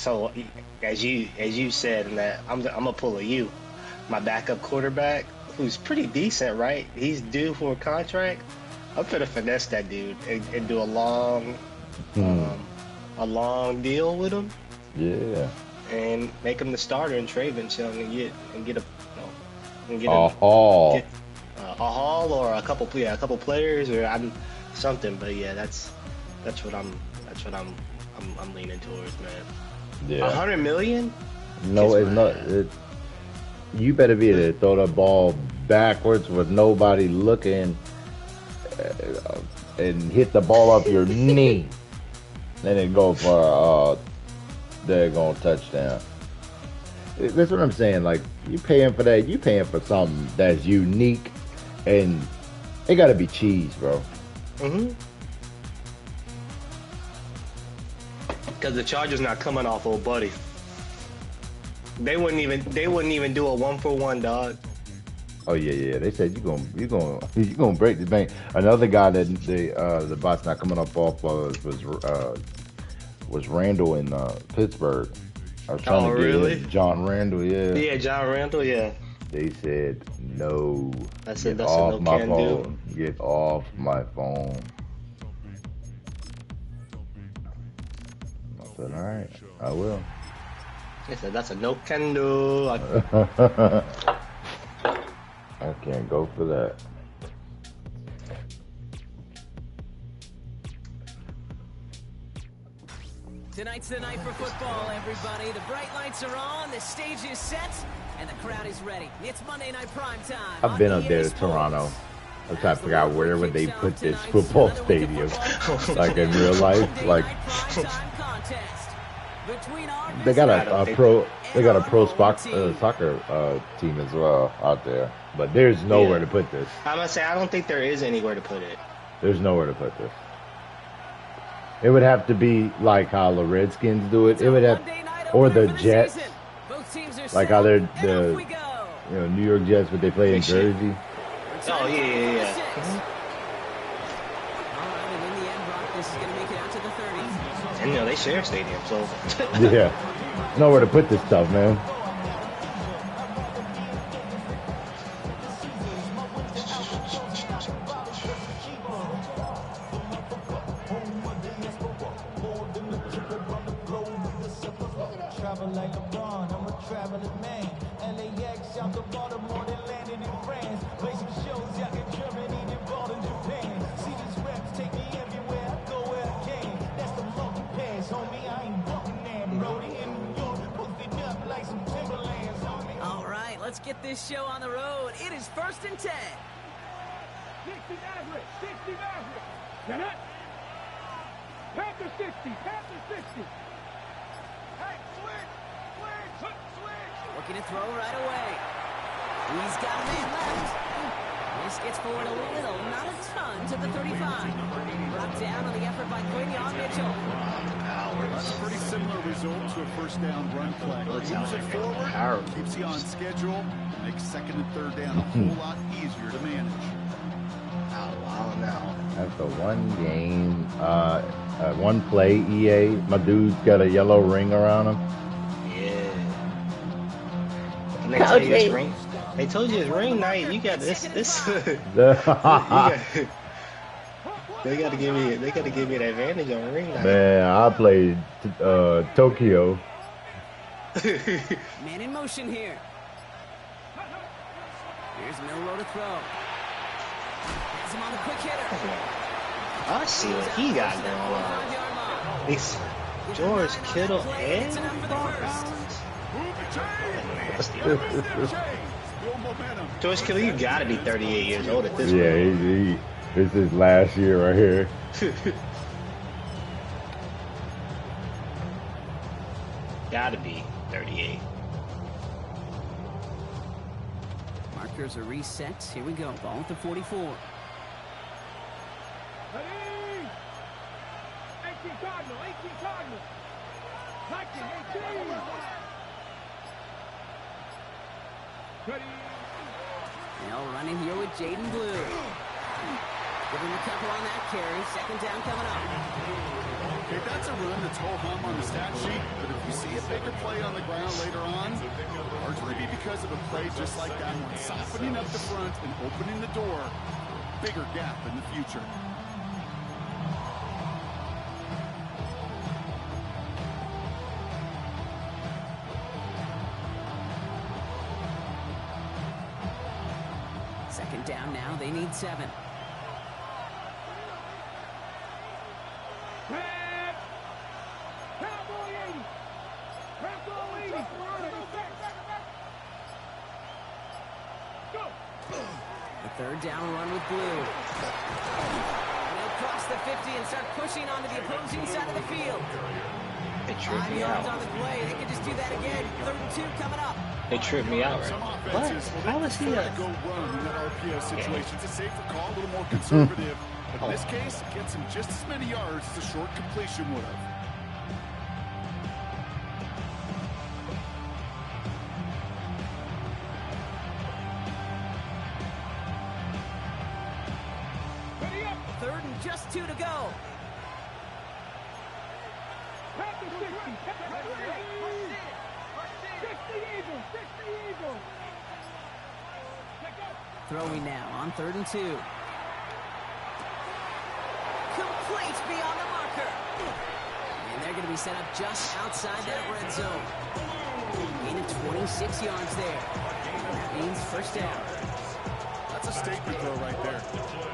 So as you said, and that I'm gonna pull a you. My backup quarterback, who's pretty decent, right? He's due for a contract. I'm gonna finesse that dude and do a long deal with him. Yeah. And make him the starter and trade him and get A haul. A haul or a couple players or something. But yeah, that's what I'm leaning towards, man. Yeah. 100 million? No, it's not. You better be able to throw the ball backwards with nobody looking and hit the ball up your knee. Then it go for they're going touchdown. That's what I'm saying. Like, you paying for that. You paying for something that's unique, and it got to be cheese, bro. Because the Chargers not coming off old buddy. They wouldn't even do a 1-for-1, dog. Oh yeah. They said you gonna break the bank. Another guy that the bot's not coming up off was Randall in Pittsburgh. I was trying to get John Randall, yeah. Yeah, John Randall, yeah. They said no. I said get that's off a no my can phone. do. Get off my phone. I said, all right, I will. They said that's a no can do. I can't go for that. Tonight's the night for football, everybody. The bright lights are on, the stage is set, and the crowd is ready. It's Monday Night Prime Time. I've been up there to Toronto. I'm trying to figure out where would they put this football stadium, like in real life. Like they got a pro soccer team as well out there, but there's nowhere to put this. I'm gonna say I don't think there is anywhere to put it. There's nowhere to put this. It would have to be like how the Redskins do it. It would have, or the Jets, like how they're the New York Jets, but they play in Jersey. Oh yeah. All right, and in the end, Brock, this is going to make it out to the 30s. And they share a stadium, so yeah, nowhere to put this stuff, man. Let's get this show on the road. It is 1st and 10. 60 Maverick. Get it? Panther 60. Hey, switch. Looking to throw right away. He's got a man left. This gets forward a little, not a ton, to the 35. Brought down on the effort by Quinion Mitchell. That's a pretty similar result to a first down run play. Moves it forward, keeps you on schedule, makes second and third down a whole lot easier to manage. Now. That's the one game, one play, EA. My dude's got a yellow ring around him. Yeah. And they told you it's ring. They told you it's ring night. You got this. They gotta give me an advantage on ring night. Man, I played Tokyo. Man in motion here. Here's Milrow to throw. Has him on the quick hitter. I see what he got going on. It's George Kittle and George Kittle, you gotta be 38 years old at this point. Yeah, this is last year right here. Gotta be 38. Markers are reset. Here we go. Ball at the 44. Ready? 18 Cardinal. 19, 18. Ready? Now running here with Jaden Blue. Give him a couple on that carry. Second down coming up. Okay, that's a run that's ho-hum on the stat sheet, but if you see it bigger play on the ground later on, largely be because of a play just like that one, softening up the front and opening the door, bigger gap in the future. Second down now. They need 7. The third down run with Blue. And he'll cross the 50 and start pushing onto the opposing side of the field. They tripped 5 me yards out. on the play. They could just do that again. 3rd and 2 coming up. They tripped me out, Some right? What? offenses, How is he prefer a... to go run in that RPO situation. It's a safer call, a little more conservative. But in this case, it gets him just as many yards as a short completion would have. Third and just 2 to go. Throwing now on 3rd and 2. Complete beyond the marker. And they're going to be set up just outside that red zone. Gain of 26 yards there. That means first down. That's a statement throw right there.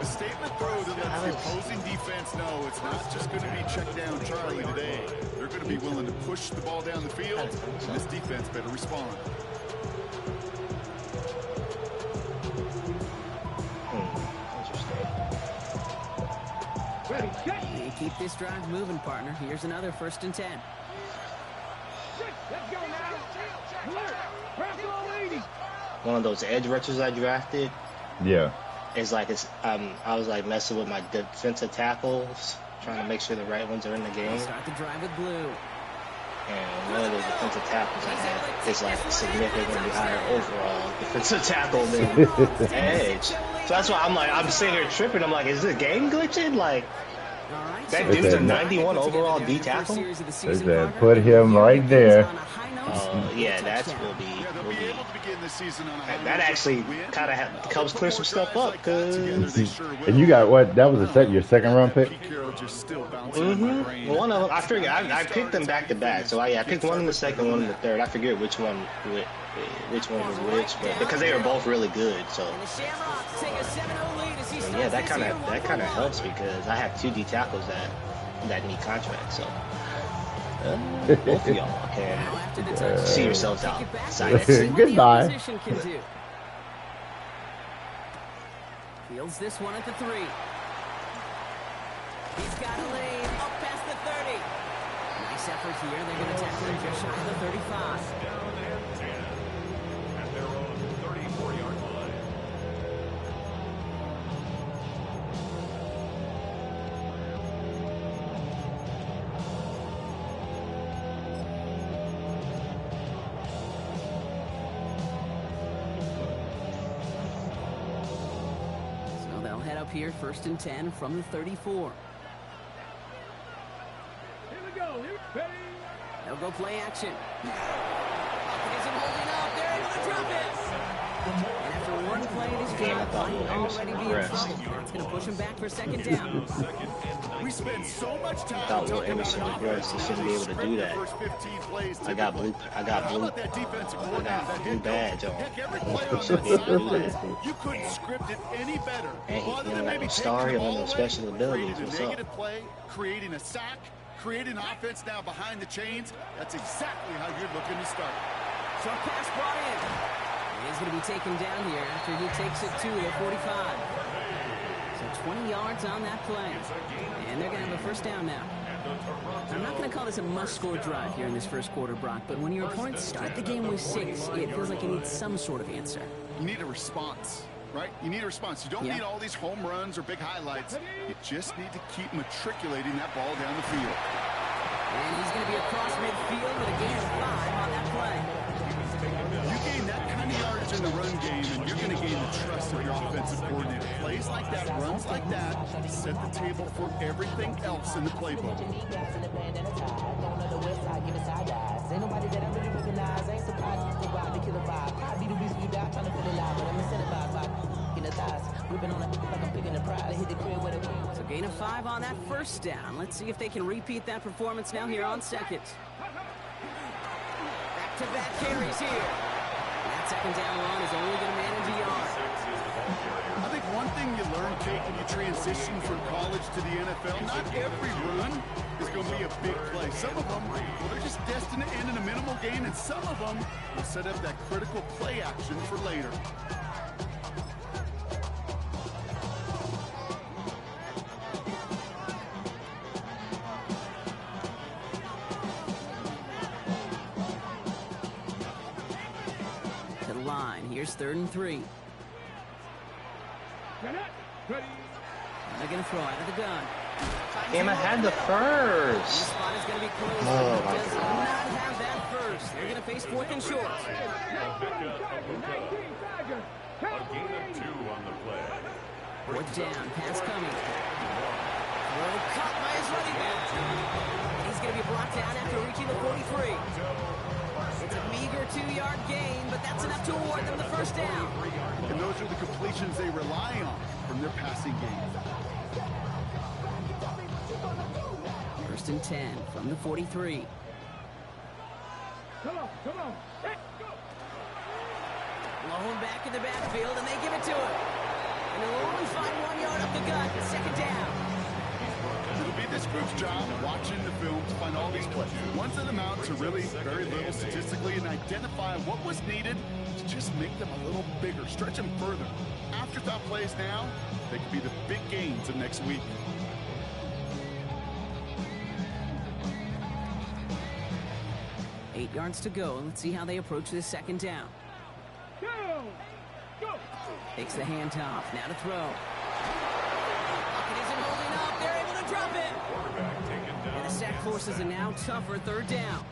A statement throw that lets the opposing defense know it's not just going to be check down Charlie today. They're going to be willing to push the ball down the field, and this defense better respond. They keep this drive moving, partner. Here's another 1st and 10. One of those edge rushers I drafted. Yeah. It's like I was like messing with my defensive tackles, trying to make sure the right ones are in the game. Start the drive with Blue. And one of those defensive tackles I had is like significantly higher overall defensive tackle than edge. So that's why I'm sitting here tripping. I'm like, is the game glitching? Like, that dude's a 91 overall D tackle? They said, put him right there. Yeah, that's will be. Yeah, they'll be able to begin the season on a high That note. actually Win, kind of helps clear some stuff up, cause. And you got what? That was your second round pick? Just still bouncing in my brain. One of them, I figured I picked them back to back. So I picked one in the second, one in the third. I figured which one was which, but because they were both really good. So And the Shamrocks take a 7-0 lead as he starts yeah, that this kind year of 1-1. helps because I have 2 D tackles that need contracts. So both of y'all Now can after the touchdown, see yourselves take out. it back. Side Let's see what the Goodbye. opposition can do. Fields this one at the 3. He's got a lane up past the 30. Nice effort here. They're going to tackle him just shy of the 35. So they'll head up here 1st and 10 from the 34. They'll go play action. Pocket isn't holding up. They're able to drop it. And after one play, this Game, I drive thought might Emerson already be in regressed. trouble. It's going to push him back for 2nd down. We spend so much time Thought Will talking Emerson about regressed. He shouldn't be able to do that. first 15 plays I got blue badge on. Heck, every player on Should that be able to do sideline, that. you couldn't script it any better. And he Other don't than got maybe no star, taking he the don't ball have no away, special abilities. creating a What's up? negative play, creating a sack, creating offense now behind the chains. That's exactly how you're looking to start. So pass brought in. He's going to be taken down here after he takes it to the 45. So 20 yards on that play. And they're going to have a 1st down now. I'm not going to call this a must-score drive here in this 1st quarter, Brock, but when your opponents start the game with 6, it feels like you need some sort of answer. You need a response, right? You need a response. You don't need all these home runs or big highlights. You just need to keep matriculating that ball down the field. And he's going to be across midfield with a gain of 5 on that play. You gain that kind of yardage in the run game, and you're going to gain the trust of your offensive coordinator. Plays like that, runs like that, set the table for everything else in the playbook. So gain of 5 on that first down. Let's see if they can repeat that performance now here on second. Back-to-back carries here. That second down run is only going to manage a yard. I think one thing you learn, Kate, when you transition from college to the NFL, not every run is going to be a big play. Some of them, well, they're just destined to end in a minimal gain, and some of them will set up that critical play action for later. To the line. Here's 3rd and 3. Ready. They're going to throw out of the gun. Damn, I had the This first. spot is going to be closed. Oh, my Does God. not have that first. They're going to face 4th and short. A gain of 2 on the play. 4th down. Pass coming. Throw caught by his running back. He's going to be brought down after reaching the 43. It's a meager 2-yard gain, but that's enough to award them the first down. And those are the completions they rely on from their passing game. 1st and 10 from the 43. Come on. Let's go. Lone back in the backfield, and they give it to him. And they'll only find 1 yard up the gut. 2nd down. It'll be this group's job watching the film to find all these plays. Ones that amount to really very little statistically and identify what was needed to just make them a little bigger, stretch them further. Afterthought plays now, they could be the big gains of next week. Eight yards to go. Let's see how they approach this 2nd down. Go. Takes the handoff. Now to throw. Pocket isn't holding up. They're able to drop it. And the sack forces a now tougher 3rd down.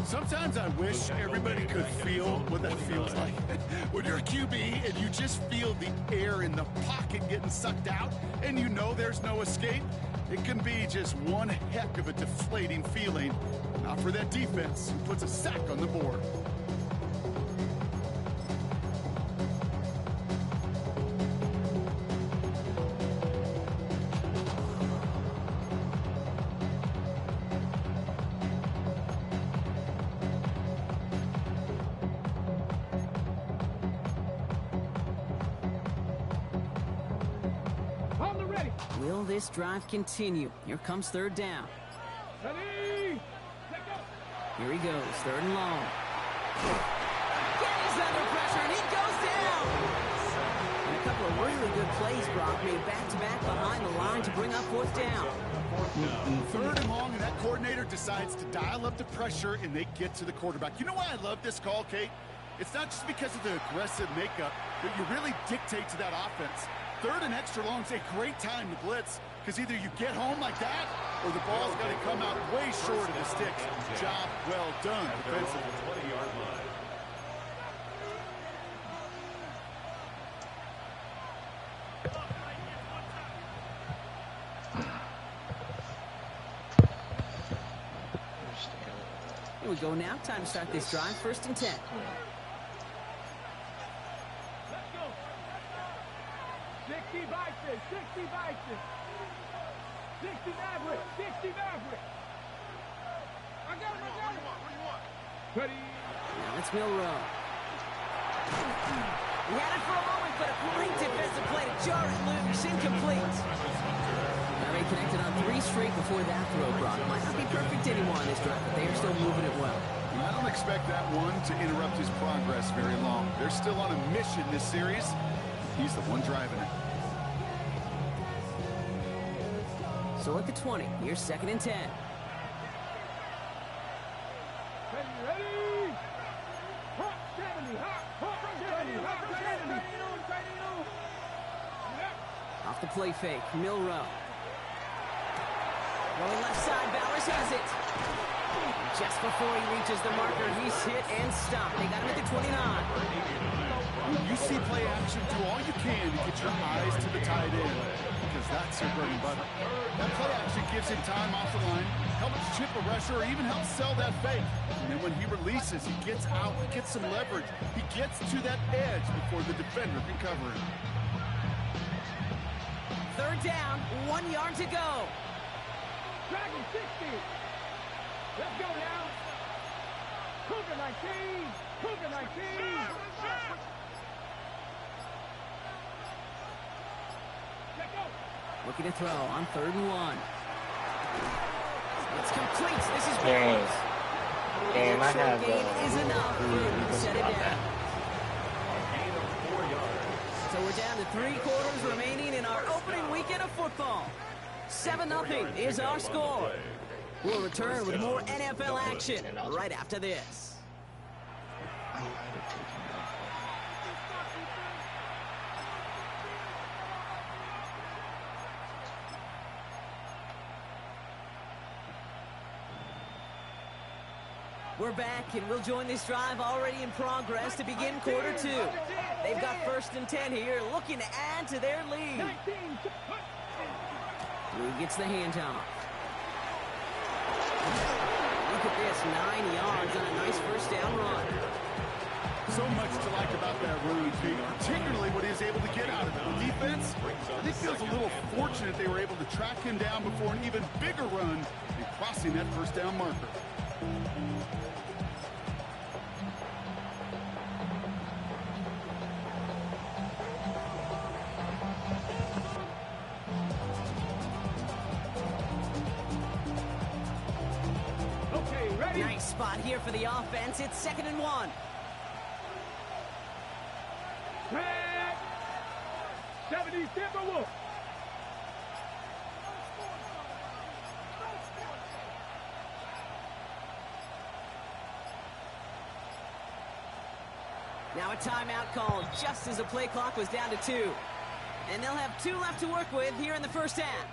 Sometimes I wish everybody could feel what that feels like. When you're a QB and you just feel the air in the pocket getting sucked out and you know there's no escape, it can be just one heck of a deflating feeling. Not for that defense who puts a sack on the board. On the ready. Will this drive continue? Here comes 3rd down. Ready. Let go. Here he goes. 3rd and long. He's under pressure, and he goes down. And a couple of really good plays, Brock, made back-to-back behind the line to bring up 4th down. 3rd and long, and that coordinator decides to dial up the pressure, and they get to the quarterback. You know why I love this call, Kate? It's not just because of the aggressive makeup, but you really dictate to that offense. 3rd and extra long is a great time to blitz, because either you get home like that, or the ball's got to come out way short of the sticks. Job well done defensively. 20-yard line. Here we go now. Time to start this drive. 1st and 10. Let's go. 60 Vikings. 60 Vikings. 60 Maverick. 60 Maverick. I got him. Where you want? Ready. Now it's Milrow. He had it for a moment, but a great defensive play to jar it loose. Incomplete. They connected on 3 straight before that throw, Brock. Might not be perfect anymore on this drive, but they are still moving it well. And I don't expect that one to interrupt his progress very long. They're still on a mission this series. He's the one driving it. So at the 20, here's 2nd and 10. Ready. Hot 70. Hot 70. Hot 70. Off the play fake, Milrow. Going left side, Bowers has it. Just before he reaches the marker, he's hit and stopped. They got him at the 29. When you see play action, do all you can to get your eyes to the tight end, because that's your bread and butter. That play action gives him time off the line, helps chip a rusher, or even helps sell that fake. And then when he releases, he gets out, he gets some leverage. He gets to that edge before the defender can cover him. third down, 1 yard to go. Dragon 60. Let's go now. Cougar 19. Cougar 19. Let's go. Looking to throw on 3rd and 1. It's complete. This is Dang. Williams. Damn, I Short have gain is enough for him to set it down. So we're down to 3 quarters remaining in our opening weekend of football. 7-0 is our score. We'll return with more NFL action right after this. We're back, and we'll join this drive already in progress to begin quarter 2. They've got 1st and 10 here, looking to add to their lead. Blue gets the handoff. Look at this, 9 yards on a nice 1st down run. So much to like about that run, Pete, particularly what he was able to get out of it. The defense, I think, feels a little fortunate they were able to track him down before an even bigger run and crossing that 1st down marker. Nice spot here for the offense. It's 2nd and 1. Red 70 Timberwolves. Now a timeout called just as the play clock was down to 2. And they'll have 2 left to work with here in the 1st half.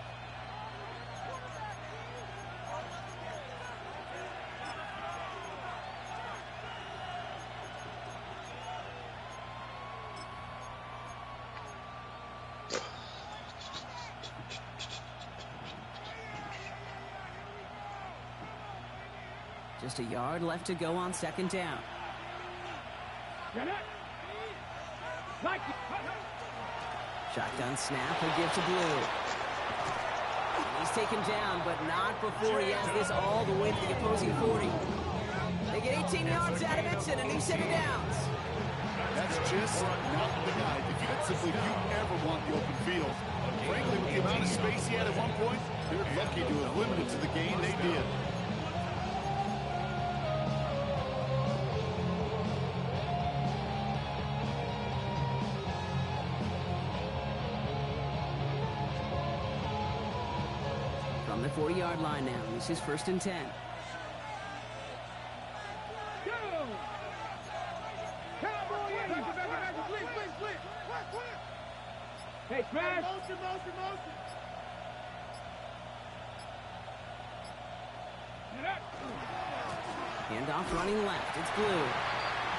Just a yard left to go on 2nd down. Shotgun snap, he'll give to Blue. He's taken down, but not before he has this all the way to the opposing 40. They get 18 yards out of it and a new set of downs. That's just not the guy defensively you ever want the open field. Frankly, with the amount of space he had at one point, they're lucky to have limited to the gain they did. From the 40-yard line now, this is 1st and 10. Hey, Smash! Handoff running left. It's Blue.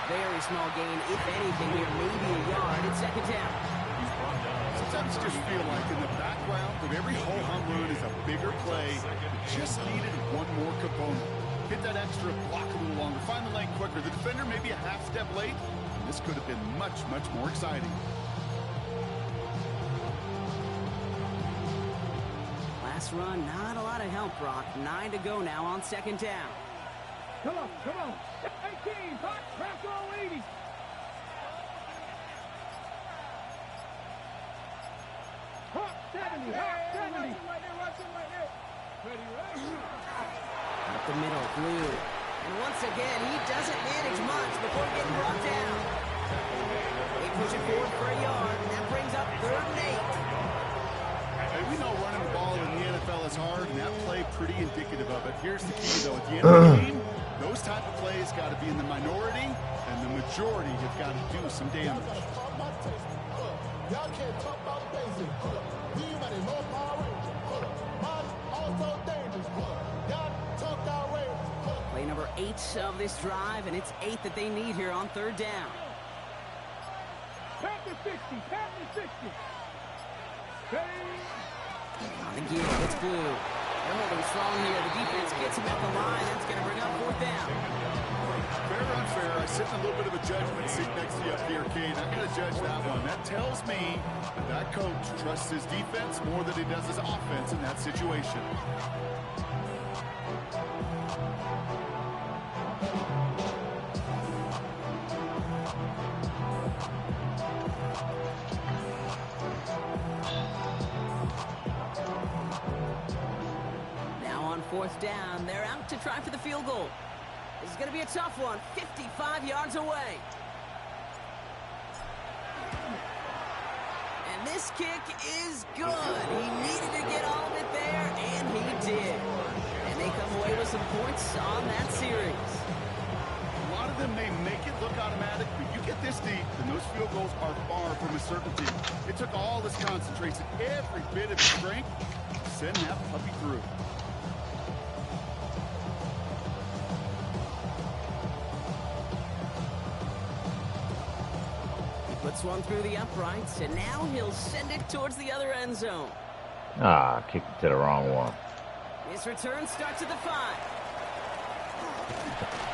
Very small gain, if anything here, maybe a yard. It's 2nd down. Sometimes you just feel like in the background of every ho-hum run is a bigger play. It just needed one more component. Hit that extra block a little longer. Find the lane quicker. The defender maybe a half step late. And this could have been much, much more exciting. Last run, not a lot of help, Brock. 9 to go now on 2nd down. Come on, come on. 18, hot, press all 80. Hot 70, hot 70. Up the middle, Blue. And once again, he doesn't manage much before getting brought down. They push it forward for a yard, and that brings up 3rd and 8. Hey, we know running the ball in the NFL is hard, and that play pretty indicative of it. Here's the key, though. At the end of the game, those type of plays got to be in the minority, and the majority have got to do some damage. Y'all can't talk about basic. Anybody know Power Rangers? Mine also dangerous. Y'all talk outrageous. Play number 8 of this drive, and it's 8 that they need here on 3rd down. Pass the 60, pass the 60. On the give, it's Blue. They're holding strong here. The defense gets him at the line. That's going to bring up 4th down. Fair or unfair, I sit in a little bit of a judgment sitting next to you up here, Kate. I'm going to judge that one. That tells me that coach trusts his defense more than he does his offense in that situation. Now on 4th down, they're out to try for the field goal. This is going to be a tough one, 55 yards away. And this kick is good. He needed to get all of it there, and he did. And they come away with some points on that series. A lot of them may make it look automatic, but you get this deep, and those field goals are far from a certainty. It took all this concentration, every bit of strength, to send that puppy through. Puts one through the uprights, and now he'll send it towards the other end zone. Ah, kicked it to the wrong one. His return starts at the 5.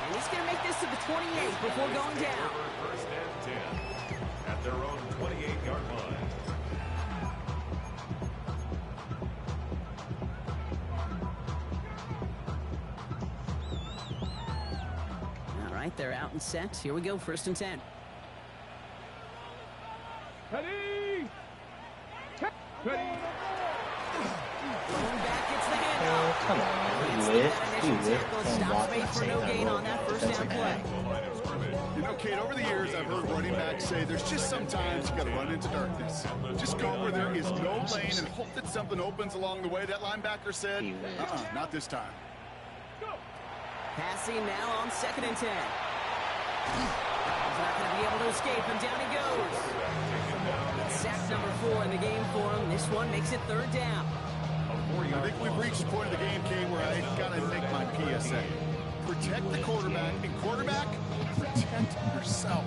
And he's going to make this to the 28 before going down. First and 10 at their own 28-yard line. All right, they're out and set. Here we go, 1st and 10. Ready? Ready? Going back, it's the Oh, handoff. come on. Gets He lived. that He initial lived. tackle, Don't stops block made that for same no gain rule. on that 1st down Defensive play. back. You know, Kate, over the years, I've heard running backs say there's just sometimes you got to run into darkness. Just go where there is no lane and hope that something opens along the way. That linebacker said, not this time. Passing now on 2nd and 10. He's not going to be able to escape, and down he goes. It's sack number 4 in the game for him. This one makes it 3rd down. I think we've reached the point of the game, Kane, where I got to make my PSA. Protect the quarterback, and quarterback, protect yourself.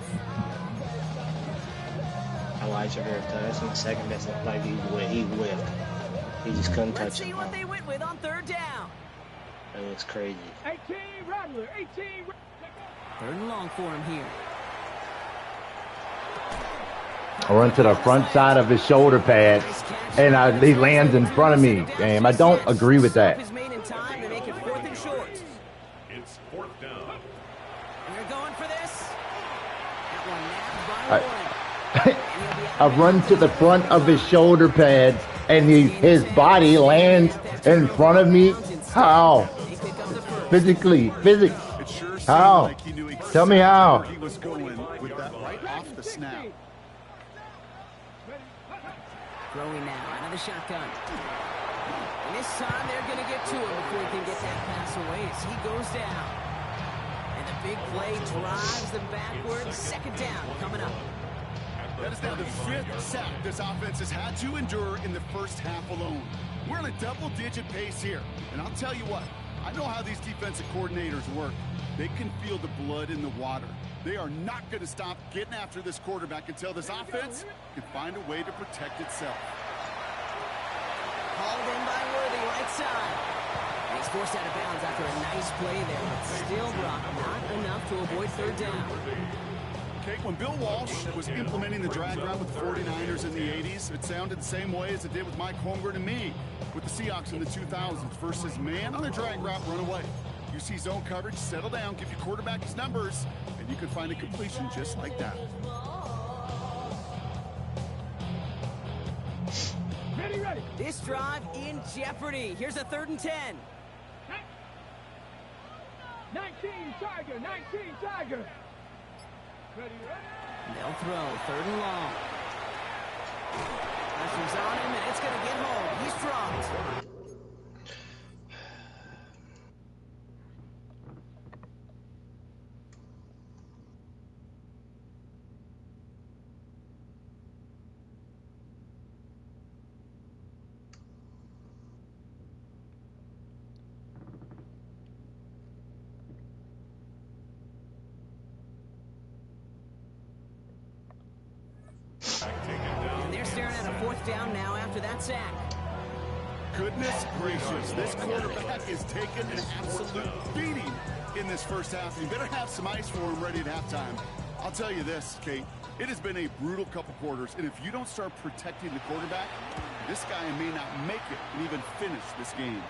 Elijah Veritas in the second best looked like he whipped. He just couldn't Let's touch see it. what they went with on 3rd down. That looks crazy. 18 Rattler, 18 3rd and long for him here. I run to the front side of his shoulder pad, and he lands in front of me. Game. I don't agree with that. Is made in time to make it 4th and short. It's 4th down. And they're going for this. That one nabbed by Warren. And he'll be out I of run bounds to the front of his shoulder pads, and his body lands in front of me. How? They pick up the first. Physically, physics. It sure seemed How? like he knew exactly Tell me how. where he was going with that right off the snap. Throwing now out of the shotgun. And this time they're going to get to him before he can get that pass away as he goes down. And the big play drives them backwards. 2nd down coming up. That is now the 5th sack this offense has had to endure in the first half alone. We're on a double-digit pace here. And I'll tell you what, I know how these defensive coordinators work. They can feel the blood in the water. They are not going to stop getting after this quarterback until this offense can find a way to protect itself. Hauled in by Worthy, right side. And he's forced out of bounds after a nice play there, but still, Brock, not enough to avoid 3rd down. Okay, when Bill Walsh was implementing the drag route with the 49ers in the 80s, it sounded the same way as it did with Mike Holmgren and me with the Seahawks in the 2000s versus man on the drag route, run away. You see zone coverage, settle down, give your quarterback his numbers, and you can find a completion just like that. Ready, ready. This drive in jeopardy. Here's a 3rd and 10. 19 Tiger, 19 Tiger. Ready, ready. They'll throw 3rd and long. Pressure's on him, and it's going to get home. He's dropped. And they're staring at a 4th down now after that sack. Goodness gracious, this quarterback is taking an absolute beating in this first half. You better have some ice for him ready at halftime. I'll tell you this, Kate. It has been a brutal couple quarters, and if you don't start protecting the quarterback, this guy may not make it and even finish this game.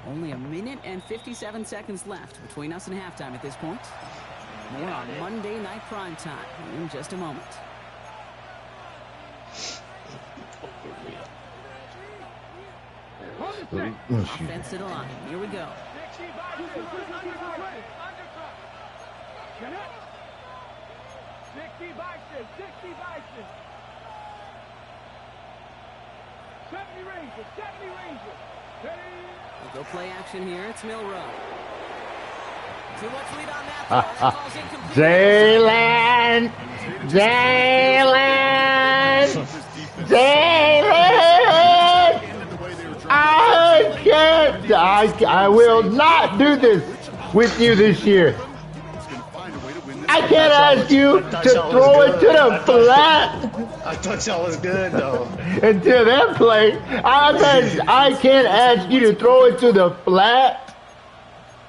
Only a minute and 57 seconds left between us and halftime at this point. More on Monday Night Primetime in just a moment. Offense to the line. Here we go. 60 Bison, 60 Bison. 70 Rangers, 70 Rangers. We'll go play action here. It's Milrow. Too much lead on that throw. That ball's incomplete. Jalen! I can't. I will not do this with you this year. I can't ask you to throw it to the flat. I thought y'all was good though. Until that play, I can't ask you to throw it to the flat.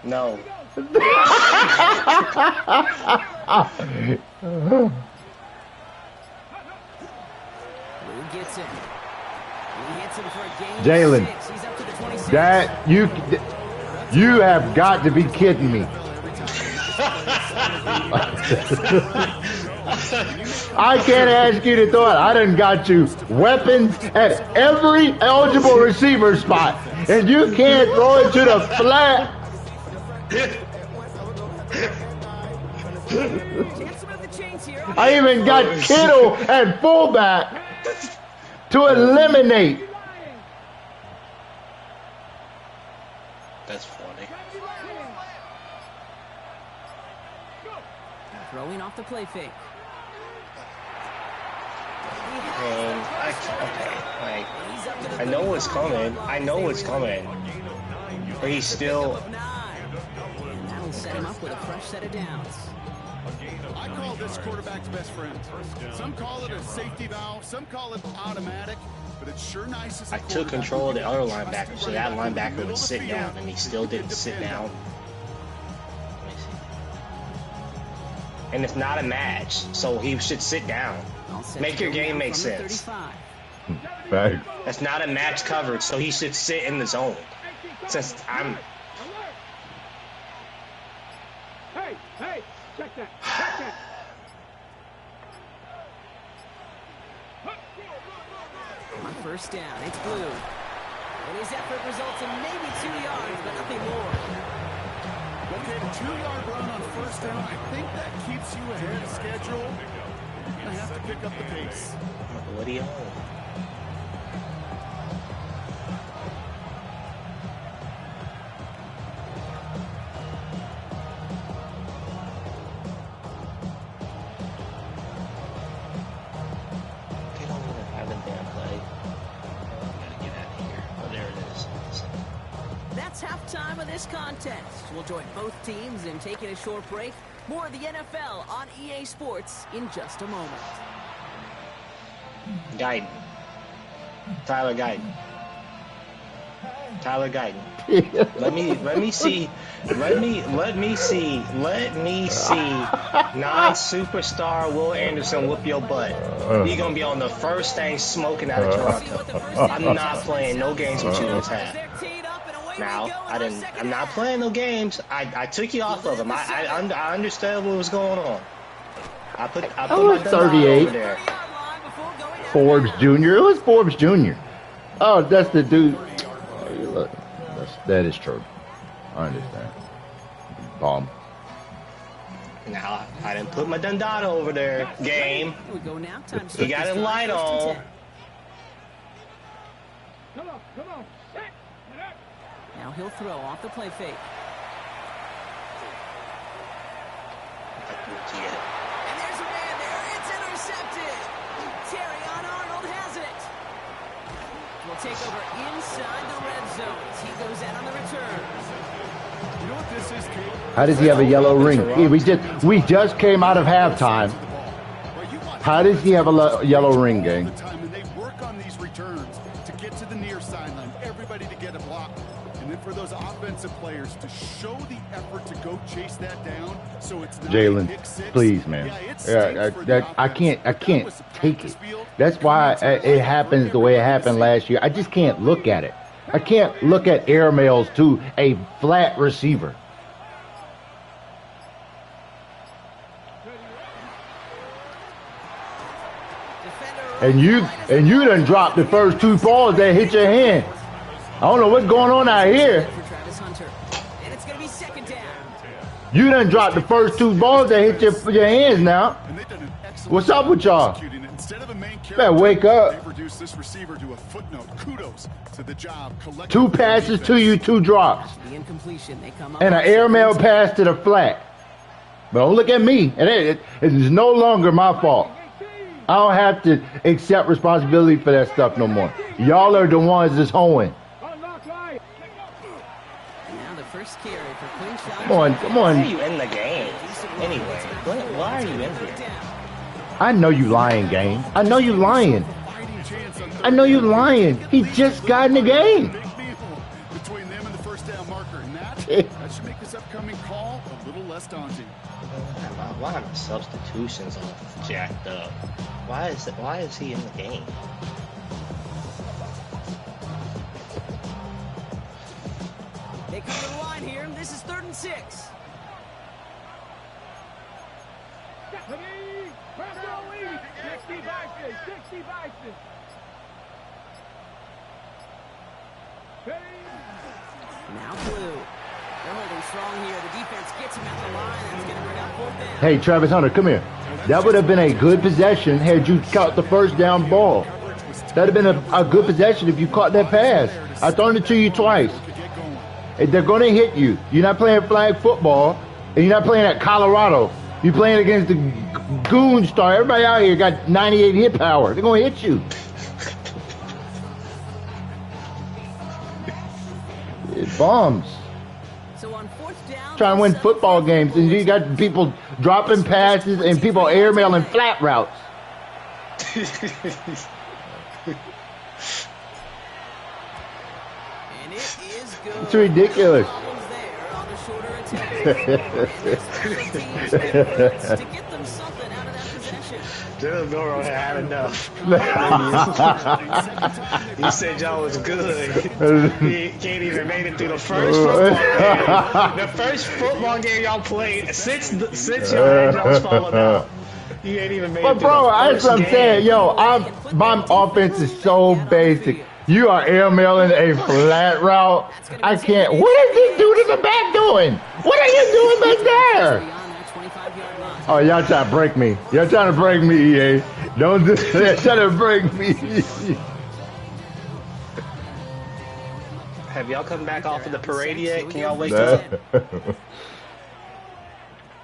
No. Who gets him? He hits him for a gain. Jalen, 6. He's up to the 26. that you have got to be kidding me. I can't ask you to throw it. I done got you weapons at every eligible receiver spot, and you can't throw it to the flat. I even got Kittle at fullback to eliminate. That's funny. Throwing off the play fake. I know it's coming. I know it's coming. But he's still. And that'll set him up with a fresh set of downs. I call this quarterback's best friend. Some call it a safety valve, some call it automatic, but it's sure nice as a I took control of the other linebacker, so that linebacker would sit down, and he still didn't sit down. And it's not a match, so he should sit down. Make your game make sense. Right. That's not a match coverage, so he should sit in the zone. Since I'm. Hey, check that, check that. On first down, it's Blue. And his effort results in maybe 2 yards, but nothing more. Okay, the 2-yard run on first down, I think that keeps you ahead of schedule. You're going to have to pick up the pace. What do you own? They don't even have a damn play. I gotta get out of here. Oh, there it is. That's halftime of this contest. We'll join both teams in taking a short break. More of the NFL on EA Sports in just a moment. Guyton. Tyler Guyton. Tyler Guyton. Let me see non-superstar Will Anderson whoop your butt. You're gonna be on the first thing smoking out of Toronto. I'm not playing no games with you this half. Now, I'm not playing no games. I took you off of them. I understood what was going on. I put my thumb 38. over there. Forbes Jr. It was Forbes Jr. Oh, that's the dude. Look, that is true. I understand. Bomb. Now, I didn't put my Dundada over there. Game. You got it light on. Come on. Set. Now he'll throw off the play fake. And there's a man there. It's intercepted. Terry Arnold has it. We'll take over inside the red zone. He goes out on the return. You know what this is, Kate? How does he have a yellow ring? We just came out of halftime. How does he have a yellow ring, gang? And they work on these returns to get to the near sideline. Everybody to get a block. And And for those offensive players to show the effort to go chase that down, so it's not Jalen, pick six. please, man. I can't take it. That's why it happens the way it happened last year. I just can't look at it. I can't look at airmails to a flat receiver. And you done dropped the first 2 balls that hit your hand. I don't know what's going on out here. You done dropped the first 2 balls that hit your hands now. What's up with y'all? Better wake up. 2 passes to you, 2 drops. And an airmail pass to the flat. But don't look at me. It is no longer my fault. I don't have to accept responsibility for that stuff no more. Y'all are the ones that's hoeing. Come on. Why are you in the game? Anyway, why are you in here? I know you lying, game. I know you lying. He just got in the game. Between them and the first down marker, and that should make this upcoming call a little less daunting. Why are the substitutions all jacked up? Why is he in the game? They come to the line here. This is 3rd and 6. Now Blue. They're holding strong here. The defense gets him at the line. That's going to bring up 4th down. Hey, Travis Hunter, come here. That would have been a good possession had you caught the first down ball. That would have been a good possession if you caught that pass. I thrown it to you twice. They're going to hit you. You're not playing flag football, and you're not playing at Colorado. You're playing against the Goon Star. Everybody out here got 98 hit power. They're going to hit you. It bombs. So on 4th down, Trying to win football games, and you got people dropping passes and people airmailing flat routes. and it is good. It's ridiculous. To get them something out of that possession. Dylan Doro had enough. He said y'all was good. He can't even make it through the first football game. The first football game y'all played since y'all had y'all's falling out. He ain't even made it through But bro, the that's first what I'm game. saying. Yo, my offense is so basic. You are airmailing a flat route. I can't. What is this dude in the back doing? What are you doing back there? Oh, y'all trying to break me. Y'all trying to break me, EA. Don't do that. Trying to break me. Have y'all come back off of the parade yet? Can y'all wake up?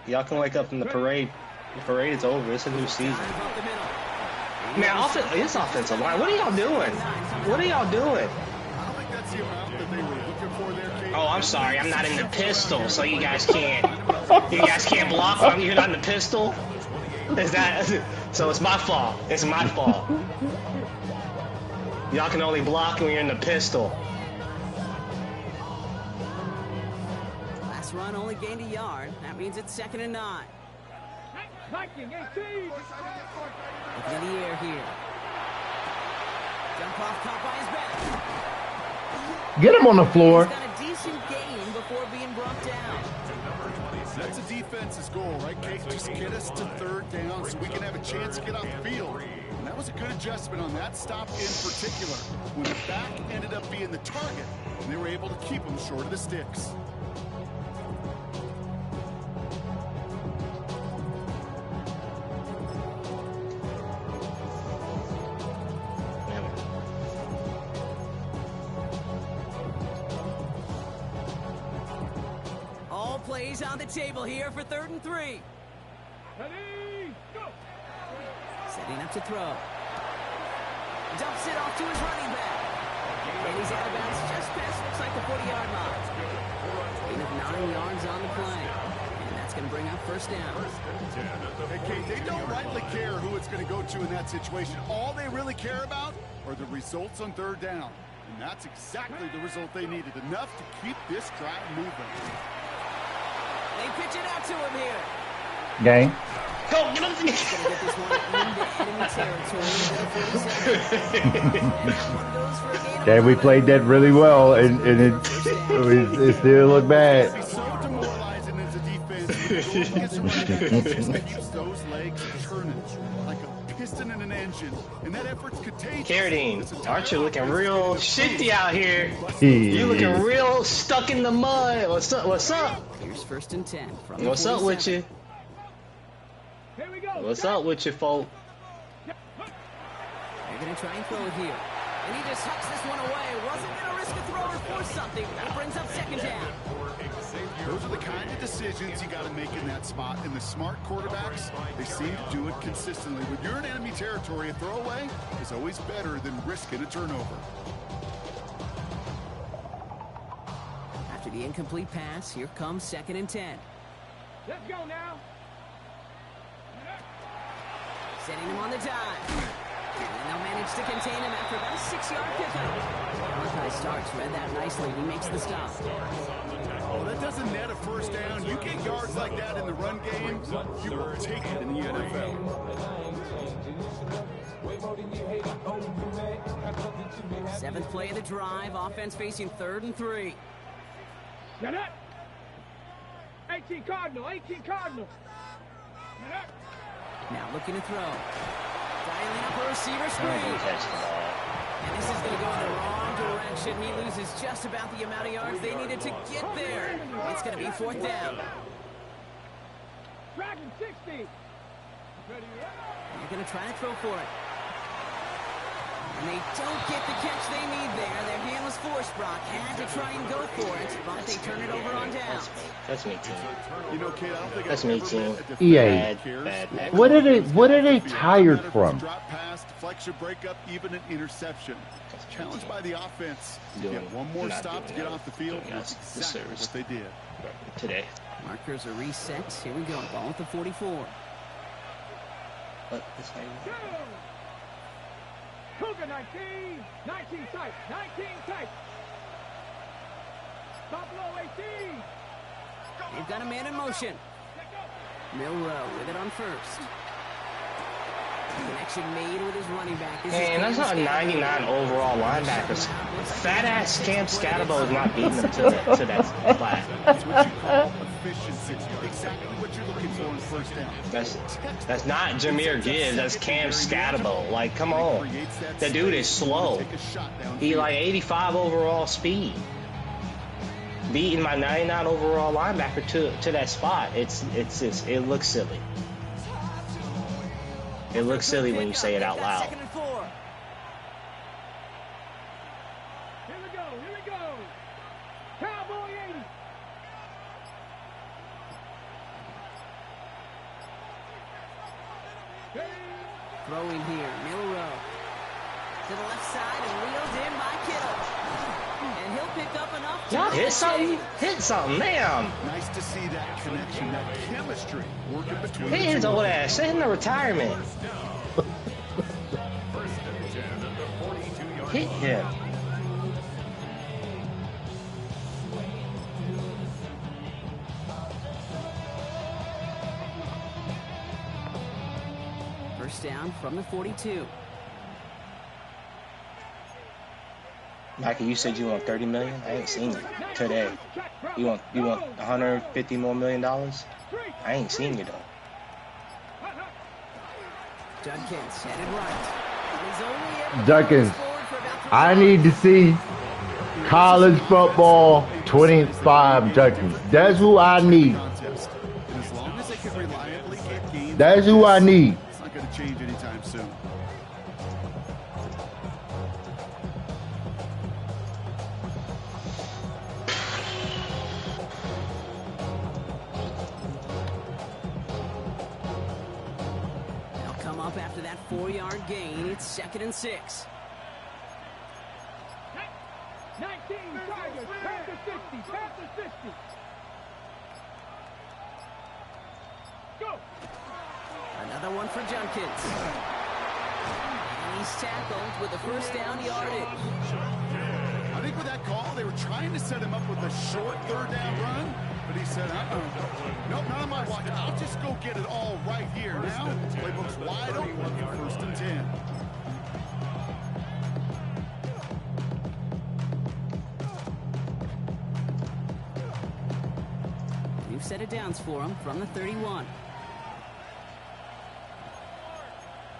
Y'all can wake up from the parade. The parade is over. It's a new season. Man, this offensive line, what are y'all doing? What are y'all doing? Oh, I'm sorry. I'm not in the pistol, so you guys can't block when you're not in the pistol? So it's my fault. It's my fault. Y'all can only block when you're in the pistol. Last run only gained a yard. That means it's 2nd and 9. Viking 18. Up in the air here. Jump off top by his back. Get him on the floor. He's got a decent gain before being brought down. That's a defense's goal, right, Kate? Just get us to 3rd down so we can have a chance to get off the field. And that was a good adjustment on that stop in particular, when the back ended up being the target, and they were able to keep him short of the sticks. Plays on the table here for 3rd and 3. Ready, go. Setting up to throw. Dumps it off to his running back. And he's out of bounds just past, looks like the 40-yard line. Gain of 9 yards on the play. And that's going to bring up 1st down. Hey, Kate, they don't rightly care who it's going to go to in that situation. All they really care about are the results on 3rd down. And that's exactly the result they needed. Enough to keep this drive moving. They pitch it out to him here. Game. Go, get him. He's going to get this one into enemy territory into the 47. That one goes for a gain of Okay, we played that really well, and it still looked bad. It's so demoralizing as a defense. When you go against a running back, it keeps those legs turning like a piston in an engine, and that effort's contagious. Carradine, aren't you looking real shifty out here? You looking real stuck in the mud. What's up? What's up? Here's 1st and 10 from the What's up with 47. you? Here we go. What's up with you, folk? They're going to try and throw it here. And he just hucks this one away. Wasn't going to risk a throw or force something. It brings up 2nd down. Those are the kind of decisions you got to make in that spot. And the smart quarterbacks, they seem to do it consistently. When you're in enemy territory, a throwaway is always better than risking a turnover. After the incomplete pass, here comes 2nd and 10. Let's go now. Setting him on the dive. And they'll manage to contain him after about a 6-yard pickup. Malachi Starks read that nicely. He makes the stop. Oh, that doesn't net a 1st down. You get yards like that in the run game, you will take it in the NFL. 7th play of the drive. Offense facing 3rd and 3. Get up. 18 Cardinal. 18 Cardinal. Get up. Now looking to throw. Dialing up a receiver He screen. catch the ball. And this is going to go in the wrong direction. He loses just about the amount of yards they needed to get there. It's going to be 4th down. Dragon 60. Ready? They're going to try to throw for it. And they don't get the catch they need there. Their hand was forced, Brock. Had to try and go for it, but they turn it over on downs. That's me, team. You know, kid, I don't think That's I've me, ever team. met a EA. Bad. What are they tired from? Drop pass, deflection, breakup, even an interception. Challenged by the offense. Doing- Get one more not stop to doing get off the field. doing That's us exactly disservice. what they did. Today. Markers are reset. Here we go. Ball at the 44. But this way. Go. Cougar 19. 19 tight. 19 tight. Buffalo 18. They've got a man in motion. Milrow with it on 1st. Connection made with his running back. This is Man, that's Cam not a Scatterbo. 99 overall linebacker. Fat ass Cam Scatterbo is not beating him to that spot. That's what you call efficiency. Exactly what you're looking for in 1st down. That's not Jahmyr Gibbs. That's Cam Scatterbo. Like, come on. That dude is slow. He like 85 overall speed. Beating my 99 overall linebacker to that spot. It's just, it looks silly. It looks silly when you say it out loud. 2nd and 4. Here we go. Here we go. Cowboy 80. Throwing here. Milrow. To the left side and wheeled in by Kittle. And he'll pick up enough to Y'all make hit the something? save. Hit something, damn. Nice to see that connection, that chemistry working between Hit his old ass. Send him to retirement. Hit him. First down from the 42. Mikey, you said you want 30 million? I ain't seen you today. You want 150 more $1 million? I ain't seen you though. Judkins headed right. And he's only able to Judkins, move forward for about 3 I need to see college football 25 Judkins. That's who I need. contest. And as long as they can reliably get gains, That's who I need. it's not going to change anytime soon. They'll come up after that 4-yard gain. It's 2nd and 6. 19 Tigers. Panther 60. Panther 60. Go. Another one for Judkins. And he's tackled with a 1st down yardage. think with that call, they were trying to set him up with a short third down run, but he said, nope, not on my watch. I'll just go get it all right here. Now, playbook's wide open for 1st and 10. New set of downs for him from the 31.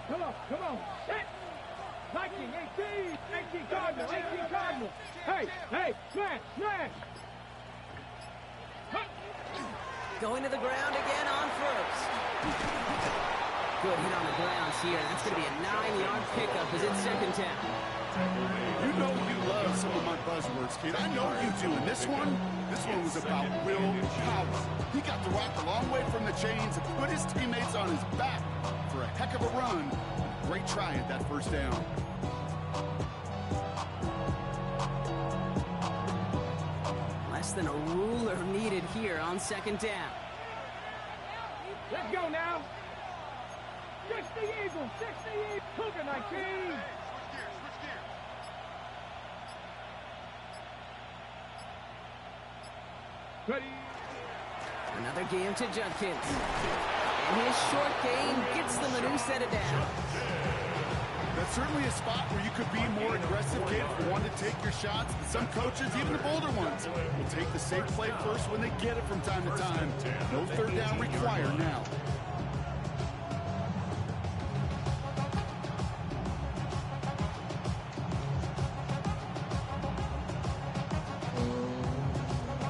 Come on. Set. Viking, 18 Cardinal. Hey, smash. Going to the ground again on first. Good hit on the grounds here. That's going to be a 9-yard pickup as it's 2nd down. You know you love some of my buzzwords, kid. I know you do. And this one was about will power. He got the rock a long way from the chains and put his teammates on his back for a heck of a run. Great try at that 1st down. Less than a ruler needed here on 2nd down. Let's go now. 60 Eagles. Cougar 19. Ready. Another game to Judkins. And his short game gets them a new set of downs. That's certainly a spot where you could be more aggressive, kid, if you want to take your shots. And some coaches, even the bolder ones, will take the safe play first when they get it from time to time. No 3rd down required now.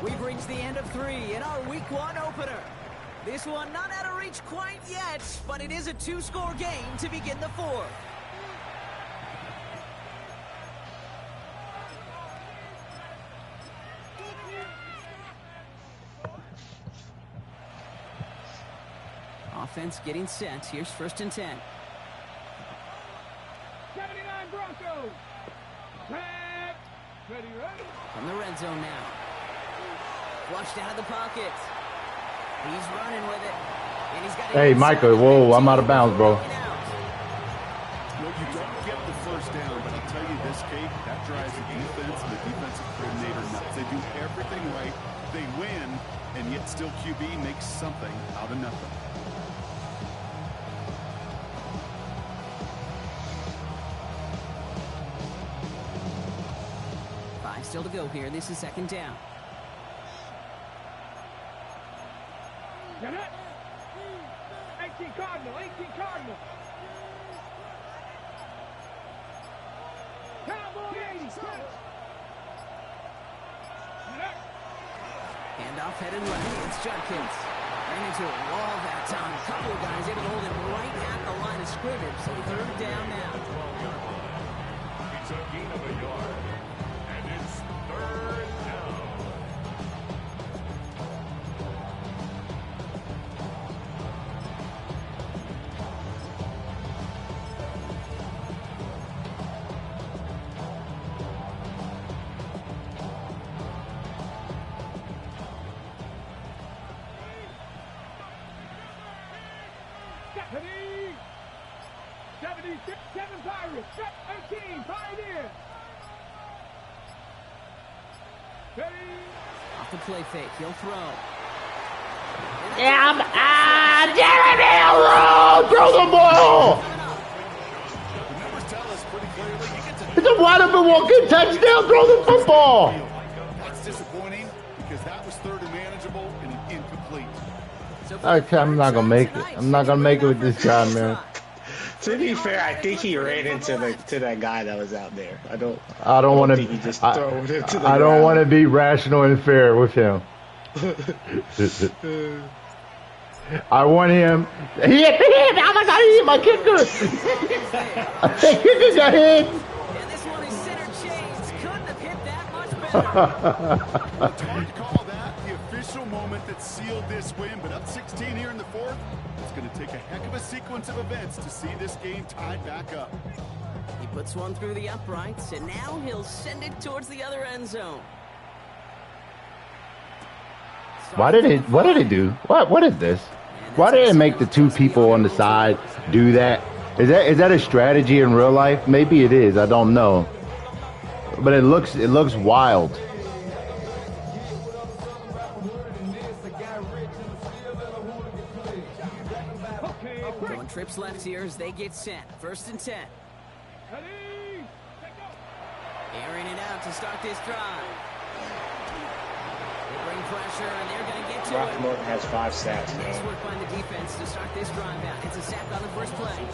We've reached the end of 3 in our Week 1 opener. This one not out of reach quite yet, but it is a 2-score game to begin the 4th. Offense getting set. Here's 1st and 10. 79 Broncos. Ready. From the red zone now. Flushed out of the pocket. He's running with it. And he's got Hey, Micah, whoa, I'm out of bounds, bro. Well, you don't get the 1st down, but I'll tell you this, Kate, that drives the defense and the defensive coordinator nuts. They do everything right. They win, and yet still QB makes something out of nothing. Still to go here. This is 2nd down. Get it. 18 Cardinal. Cowboy 80. Handoff headed left. It's Judkins. Ran into a wall that time. A couple of guys able to hold him right at the line of scrimmage. So 3rd down now. It's a gain of a yard. And it's 3rd down. Stephanie. 76, 7 Pirates. 18 Pioneers. Off the play fake, he'll throw. Jeremy, throw the ball. The numbers tell us pretty clearly you get to It's a wide open walking touchdown. Throw the football. That's disappointing because that was 3rd and manageable and incomplete. I'm not gonna make it. I'm not gonna make it with this guy, man. To be fair, I think he ran into that guy that was out there. I don't want to. think he just threw it into the I don't ground. want to be rational and fair with him. I want him. He hit me. Oh my God, he hit my kicker. I think kicker got hit. And this one is center chains. Couldn't have hit that much better. It's hard to call that the official moment that sealed this win, but up 16 here in the 4th, it's going to take a heck of a sequence of events to see this game tied back up. He puts one through the uprights, and now he'll send it towards the other end zone. What did it do? What is this? Why did it make the 2 people on the side do that? Is that a strategy in real life? Maybe it is. I don't know. But it looks wild. Going trips left here as they get set. 1st and 10. Airing it out to start this drive. They bring pressure, and they're going to get to Rock it. Morton has 5 sacks. Nice work by the defense to start this drive out. It's a sack on the first play.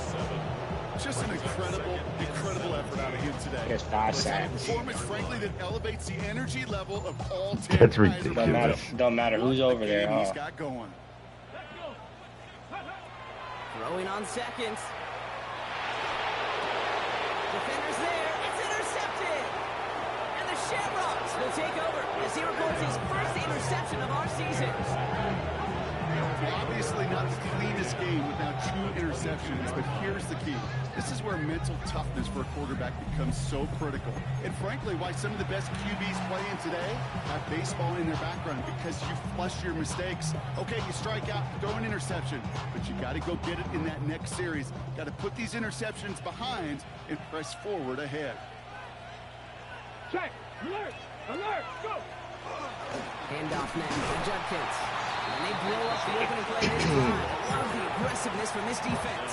Just an incredible effort out of him today. He has 5 It's a sacks. performance, frankly, that elevates the energy level of all 10 That's guys ridiculous. around him. Don't matter who's over there. Game he's Huh? got going. Throwing on seconds. Defender's there. It's intercepted. And the Shamrocks will take over as he records his first interception of our season. Obviously not the cleanest game without 2 interceptions, but here's the key. This is where mental toughness for a quarterback becomes so critical. And frankly, why some of the best QBs playing today have baseball in their background, because you flush your mistakes. Okay, you strike out, throw an interception, but you got to go get it in that next series. Got to put these interceptions behind and press forward ahead. Check. Alert. Alert. Go. Handoff now to Judkins. And they blow up the opening play this time. Love the aggressiveness from this defense.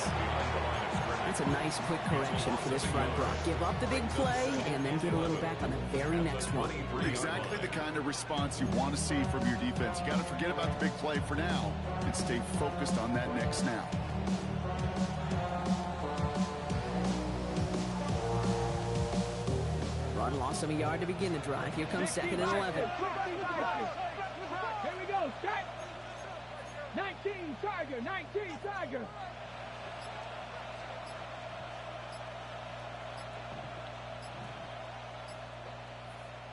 That's a nice quick correction for this front row. Give up the big play and then get a little back on the very next one. Exactly the kind of response you want to see from your defense. You got to forget about the big play for now and stay focused on that next snap. Run loss of a yard to begin the drive. Here comes 2nd and 11. Here we go. Check. 19 Tiger. 19 Tiger.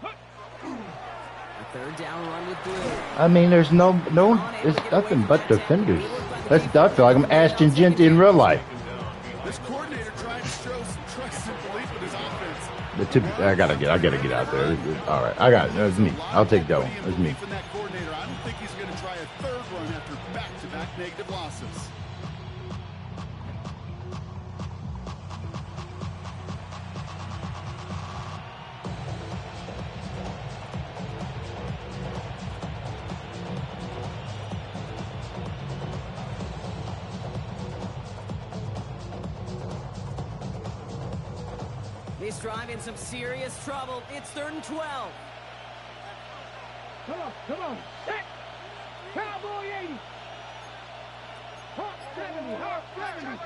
A 3rd down run with Blue. I mean, there's no, it's nothing but defenders. I feel like I'm Ashton Genty in real life. This coordinator trying to show some trust and belief with his offense. I gotta get out there. All right, I got it. That's me. I'll take that one. That's me. From that coordinator, I don't think he's going to try a 3rd run after back-to-back negative losses. This drive in some serious trouble. It's 3rd and 12. Come on. Check. Cowboy 80. Hawk 70. Hawk 70.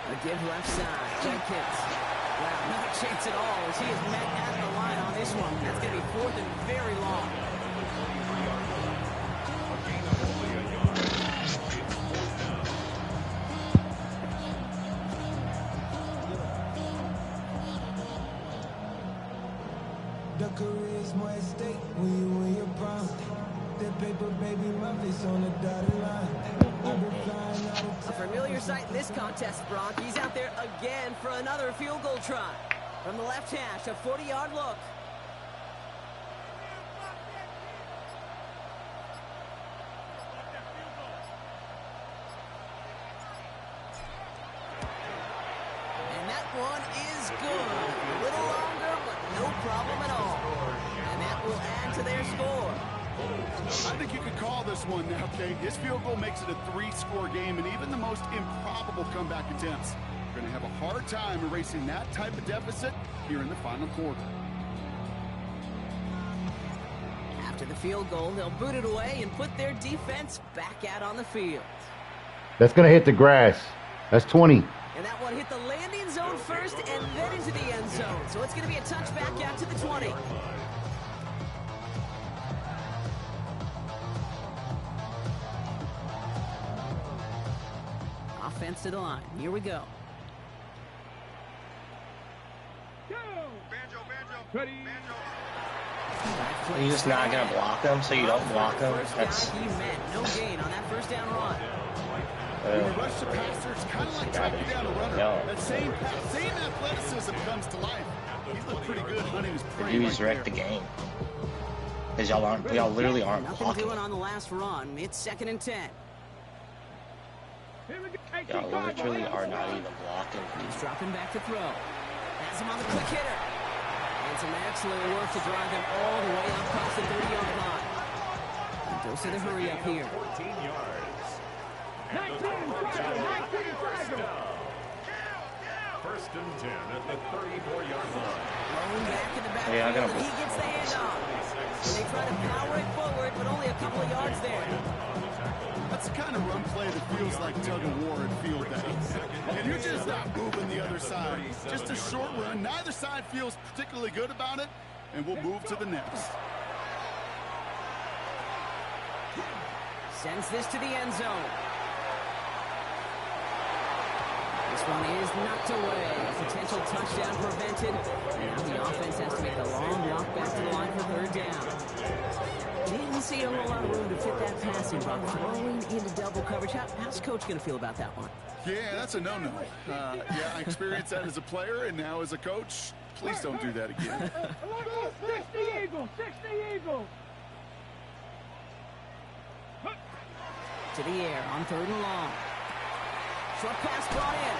A give left side. Judkins. Wow, not a chance at all as he is met at the line on this one. That's going to be 4th and very long. The career's more at stake when you win your prime. That paper, baby, my face on the dotted line. I've been flying out of A familiar sight in this contest, Brock. He's out there again for another field goal try. From the left hash, a 40-yard look. And that one is good. A little longer, but no problem at all. And that will add to their score. I think you could call this one now, Kate. His field goal makes it a 3-score game, and even the most improbable comeback attempts are going to have a hard time erasing that type of deficit here in the final quarter. After the field goal, they'll boot it away and put their defense back out on the field. That's gonna hit the grass. That's 20. And that one hit the landing zone first and then into the end zone. So it's going to be a touchback out to the 20. Offense to the line. Here we go. Go. Ready. Are you just not gonna block him, so you don't block him? First That's down, he meant no gain on that first down run. When you rush the passer, it's kind of like tracking down a runner. No. That same athleticism comes to life. He looked pretty good hunting his prey you right just wrecked the there. game. Because y'all literally aren't Nothing blocking. doing on the last run. It's 2nd and 10. Here we go. Y'all literally are not even blocking. He's dropping back to throw. Has him on the quick hitter. And some excellent work to drive him all the way up past the 30-yard line. And goes to the hurry up here. 14 yards. 19 tackle. First and 10 at the 34-yard line. Rolling back in the backfield, Yeah, I gotta and he gets the handoff. And they try to power it forward, but only a couple of yards there. That's the kind of run play that feels like tug of war at field days. And you're just not moving the other side. Just a short run. Neither side feels particularly good about it, and we'll move to the next. Sends this to the end zone. This one is knocked away. Potential touchdown prevented. And now the offense has to make a long walk back to the line for third down. Didn't see a whole lot of room to fit that passing, but throwing into double coverage. How's Coach going to feel about that one? Yeah, that's a no-no. Yeah, I experienced that as a player, and now as a coach, please don't do that again. 60 Eagles, 60 Eagles. To the air on third and long. Short pass brought in.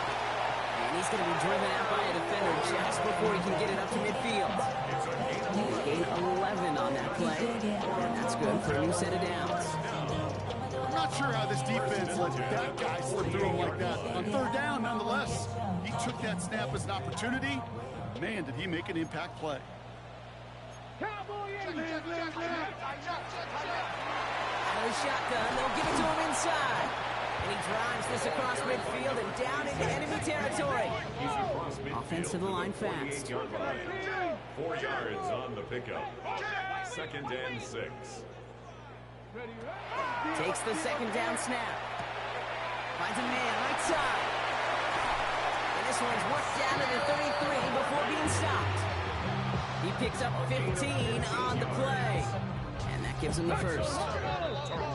And he's going to be driven out by a defender just before he can get it up to midfield. Gain 11 on that play. And that's good for a new set of downs. I'm not sure how this defense let that guy slip through him like that. On third down, nonetheless, he took that snap as an opportunity. Man, did he make an impact play. Cowboy in there, Out of the shotgun, they'll give it to him inside. And he drives this across midfield and down into enemy territory. Offense to the line fast. 48-yard line. 4 yards on the pickup. Second and 6. Takes the second down snap. Finds a man right side. And this one's worked down to the 33 before being stopped. He picks up 15 on the play. And that gives him the first.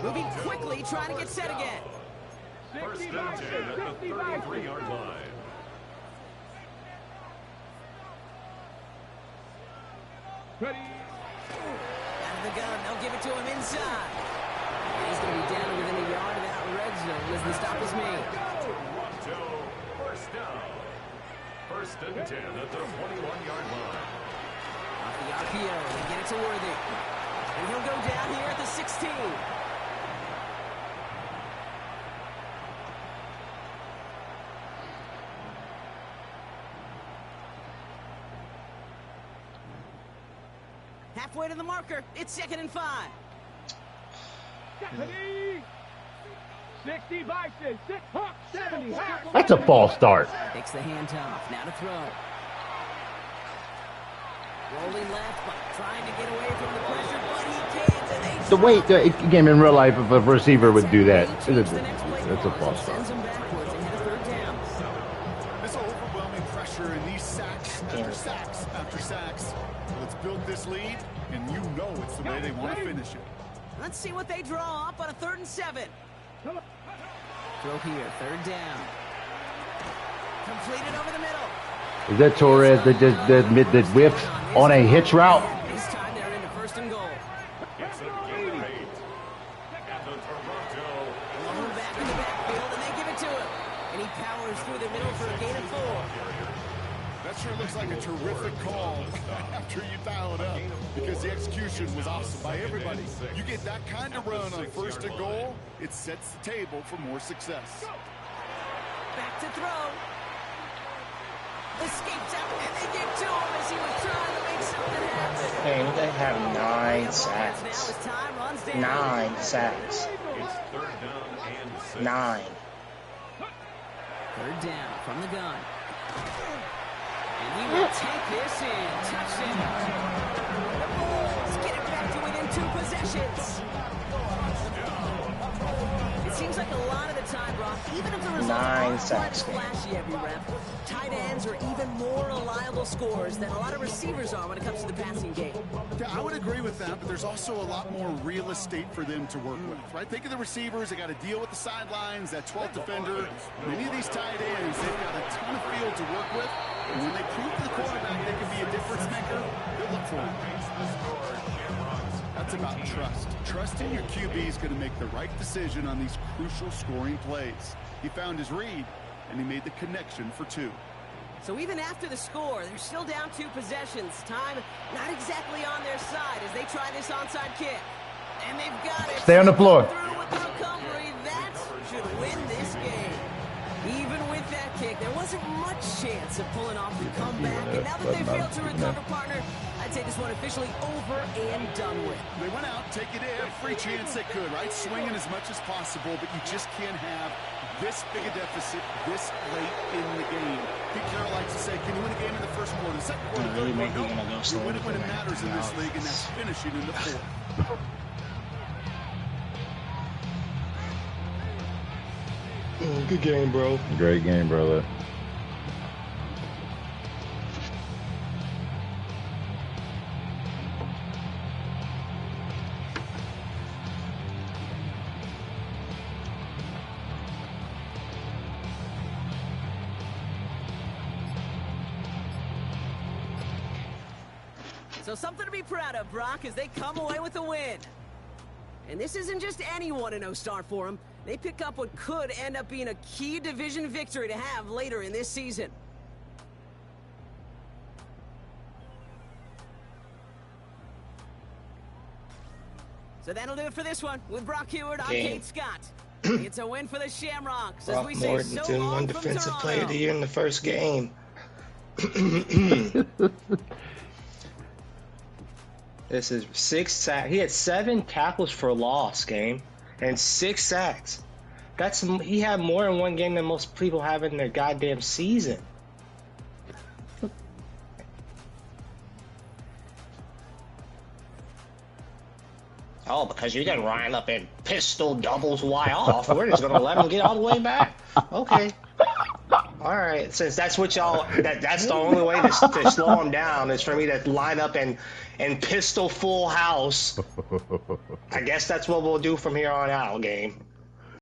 Moving quickly, trying to get set again. First and 10 at the 33-yard line. Ready. Out of the gun, they'll give it to him inside. And he's going to be down within a yard of that red zone as the stop is made. First down. First and 10 at the 21-yard line. Off the RPO, they get it to Worthy. And he'll go down here at the 16. Halfway to the marker. It's 2nd and 5. 60 Bison, 6 Hawk, 70. That's a false start. Takes the handoff. Now to throw. Rolling left, but trying to get away from the pressure, but he can't. And The way, again, in real life, if a receiver would do that, that's a false start. sends him backwards ahead of third down. This overwhelming pressure and these sacks after sacks after sacks. Let's build this lead, and you know it's the way they want to finish it. Let's see what they draw up on a 3rd and 7. Throw here, third down. Completed over the middle. Is that Torres that whiffed on a hitch route? This time they're into 1st and goal. It's a gain of 8. At the Toronto. Long back in the backfield, and they give it to him. And he powers through the middle for a gain of 4. That sure looks like a terrific call after you dial it up, because the execution was awesome by everybody. You get that kind of run on 1st and goal, it sets the table for more success. Back to throw. Escapes out, and they give to him as he was trying to make something happen. Man, they have 9 Now sacks. as time runs down. 9 sacks. It's 3rd down and 6. 9. Third down from the gun. And he will take this in. Touchdown. The Bulls get it back to within 2 possessions. It seems like a lot of the time, Brock, even if the results 9 aren't sacks. flashy every rep, tight ends are even more reliable scorers than a lot of receivers are when it comes to the passing game. Yeah, I would agree with that, but there's also a lot more real estate for them to work with, right? Think of the receivers. They got to deal with the sidelines, that 12th defender. Many of these tight ends, they've got a ton of field to work with. And when they prove to the quarterback they can be a difference maker, good luck for them. That's It's about trust. Trusting your QB is going to make the right decision on these crucial scoring plays. He found his read, and he made the connection for 2. So even after the score, they're still down 2 possessions. Time not exactly on their side as they try this onside kick. And they've got it. Stay on the floor. Through with the recovery. That should win this game. Even with that kick, there wasn't much chance of pulling off the comeback. And now that they failed to recover, partner, I'd say this one officially over and done with. They went out taking every chance they could, right? Swinging as much as possible, but you just can't have this big a deficit this late in the game. Pete Carroll likes to say, can you win a game in the first quarter, the second quarter, third quarter? No, you win it when it matters in this league, and that's finishing in the 4th. Good game, bro. Great game, brother. So something to be proud of, Brock, as they come away with a win. And this isn't just any 1-0 start for them. They pick up what could end up being a key division victory to have later in this season. So that'll do it for this one. With Brock Heward, I'm Kate Scott. It's a win for the Shamrocks, as we say so long won from Defensive Toronto. Player of the Year in the first game. This is 6 sacks. He had 7 tackles for loss game and 6 sacks. He had more in one game than most people have in their goddamn season. Oh, because you didn't line up and pistol doubles Y off. We're just gonna let him get all the way back. Okay. All right. Since that's what y'all, that's the only way to slow him down is for me to line up and pistol full house. I guess that's what we'll do from here on out, game.